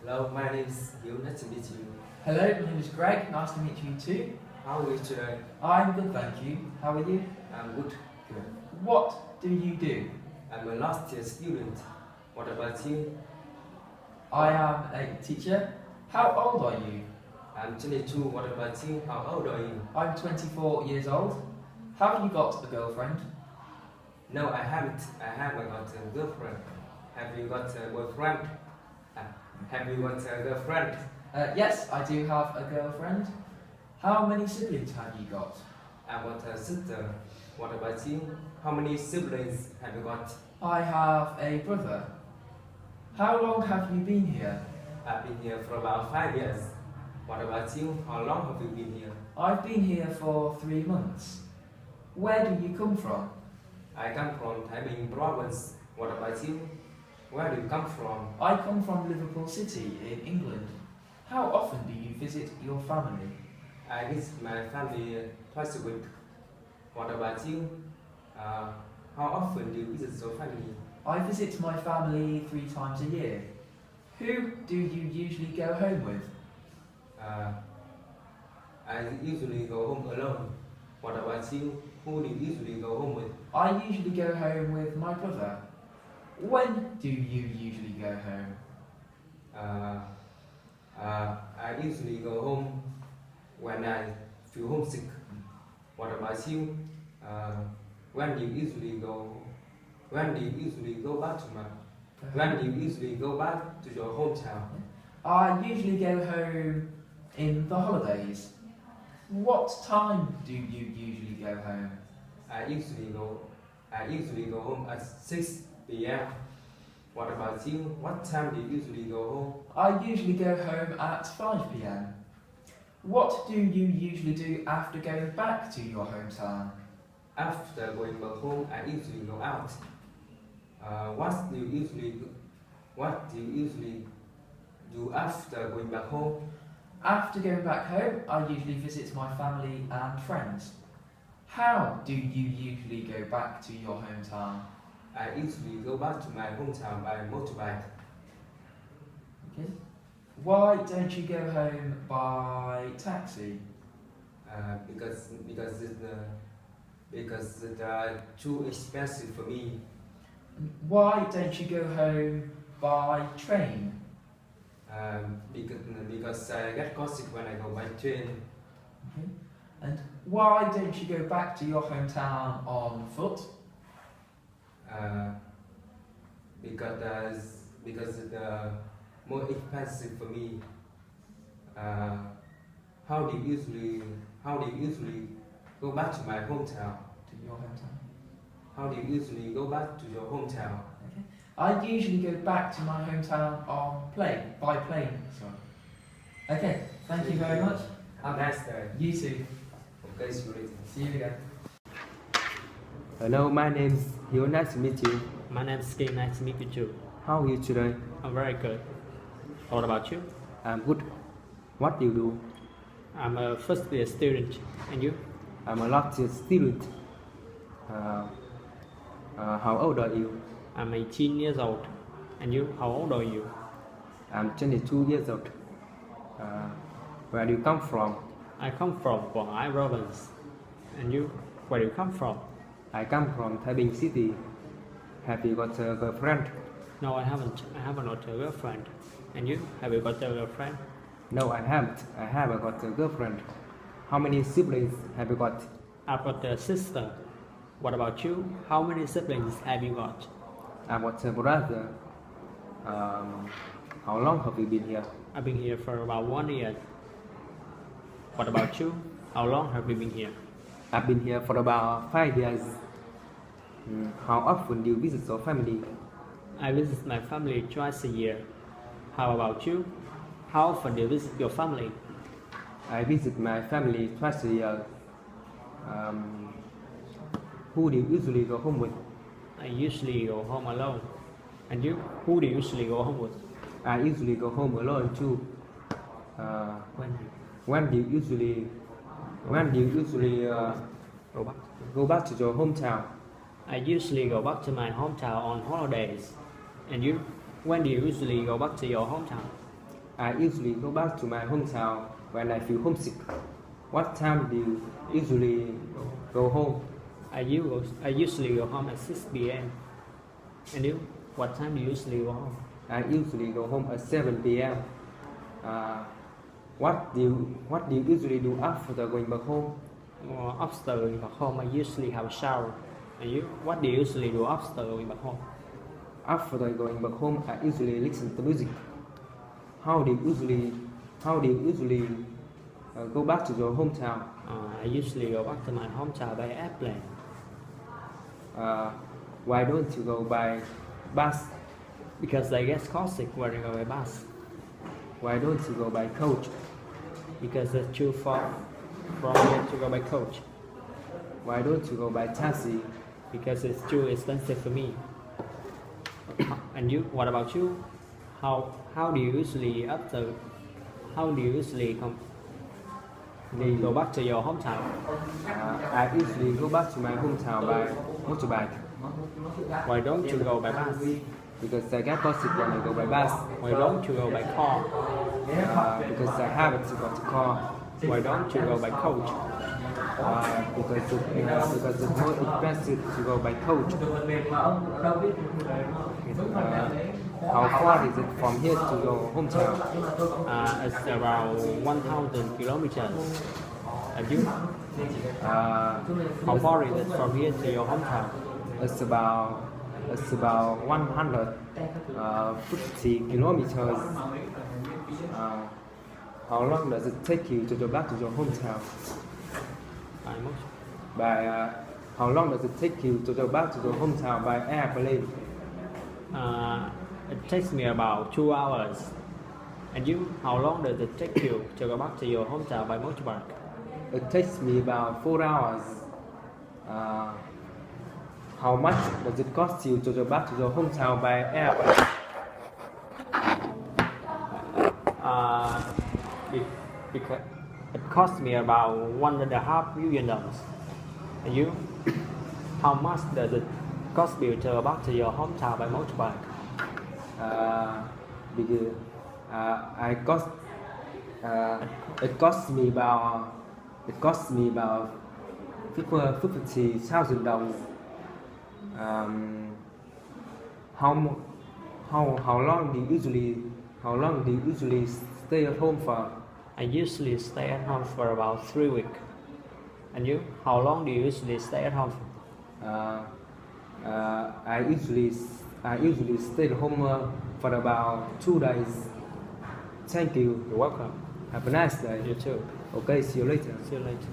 Hello, my name is Hiếu. Nice to meet you. Hello, my name is Greg. Nice to meet you too. How are you today? I'm good, thank you. How are you? I'm good. Good. What do you do? I'm a last year student. What about you? I am a teacher. How old are you? I'm 22. What about you? How old are you? I'm 24 years old. Have you got a girlfriend? No, I haven't. I haven't got a girlfriend. Have you got a boyfriend? Have you got a girlfriend? Yes, I do have a girlfriend. How many siblings have you got? I got a sister. What about you? How many siblings have you got? I have a brother. How long have you been here? I've been here for about 5 years. What about you? How long have you been here? I've been here for 3 months. Where do you come from? I come from Taiping province. What about you? Where do you come from? I come from Liverpool City in England. How often do you visit your family? I visit my family twice a week. What about you? How often do you visit your family? I visit my family 3 times a year. Who do you usually go home with? I usually go home alone. What about you? Who do you usually go home with? I usually go home with my brother. When do you usually go home? I usually go home when I feel homesick. What about you? When do you usually go? When do you usually go back to When do you usually go back to your hometown? I usually go home in the holidays. What time do you usually go home? I usually go home at 6 p.m. What about you? What time do you usually go home? I usually go home at 5 p.m. What do you usually do after going back to your hometown? After going back home, I usually go out. What do you usually do after going back home? After going back home, I usually visit my family and friends. How do you usually go back to your hometown? I usually go back to my hometown by motorbike. Okay. Why don't you go home by taxi? Because it's too expensive for me. Why don't you go home by train? Because I get costly when I go by train. Okay. And why don't you go back to your hometown on foot? Because it's more expensive for me. How do you usually go back to my hometown? To your hometown. How do you usually go back to your hometown? Okay. I usually go back to my hometown by plane. Sorry. Okay. Thank you very much. Have a nice day. You too. Okay, see you later. See you again. Hello, my name is Hiếu. Nice to meet you. My name is King. Nice to meet you too. How are you today? I'm very good. What about you? I'm good. What do you do? I'm a first year student. And you? I'm a last year student. How old are you? I'm 18 years old. And you? How old are you? I'm 22 years old. Where do you come from? I come from Quảng Ngãi province. And you? Where do you come from? I come from Taiping City. Have you got a girlfriend? No, I haven't. I haven't got a girlfriend. And you? Have you got a girlfriend? No, I haven't. I haven't got a girlfriend. How many siblings have you got? I've got a sister. What about you? How many siblings have you got? I've got a brother. How long have you been here? I've been here for about 1 year. What about you? How long have you been here? I've been here for about 5 years. How often do you visit your family? I visit my family twice a year. How about you? How often do you visit your family? I visit my family twice a year. Who do you usually go home with? I usually go home alone. And you? Who do you usually go home with? I usually go home alone too. When do you usually go back to your hometown? I usually go back to my hometown on holidays. And you? When do you usually go back to your hometown? I usually go back to my hometown when I feel homesick. What time do you usually go home? I usually go home at 6 p.m. And you? What time do you usually go home? I usually go home at 7 p.m. What do you usually do after going back home? After going back home, I usually have a shower. And you? What do you usually do after going back home? After going back home, I usually listen to music. How do you usually go back to your hometown? I usually go back to my hometown by airplane. Why don't you go by bus? Because I get cosmic when I go by bus. Why don't you go by coach? Because it's too far from here to go by coach. Why don't you go by taxi? Because it's too expensive for me. And you? What about you? How do you usually go back to your hometown? I usually go back to my hometown by motorbike. Why don't you go by bus? Because I get lost when I go by bus. Why don't you go by car? Because I haven't got a car. Why don't you go by coach? Because it's more expensive to go by coach. How far is it from here to your hometown? It's around 1,000 kilometers. And you? How far is it from here to your hometown? It's about 150 kilometers. How long does it take you to go back to your hometown? How long does it take you to go back to your hometown by airplane? It takes me about 2 hours. And you? How long does it take you to go back to your hometown by motorbike? It takes me about 4 hours. How much does it cost you to go back to your hometown by airplane? Because it cost me about $1.5 million. And you? How much does it cost you to go back to your hometown by motorbike? Because it cost me about $50,000. How long do you usually stay at home for? I usually stay at home for about 3 weeks. And you? How long do you usually stay at home? I usually stay at home for about 2 days. Thank you. You're welcome. Have a nice day. You too. Okay, see you later. See you later.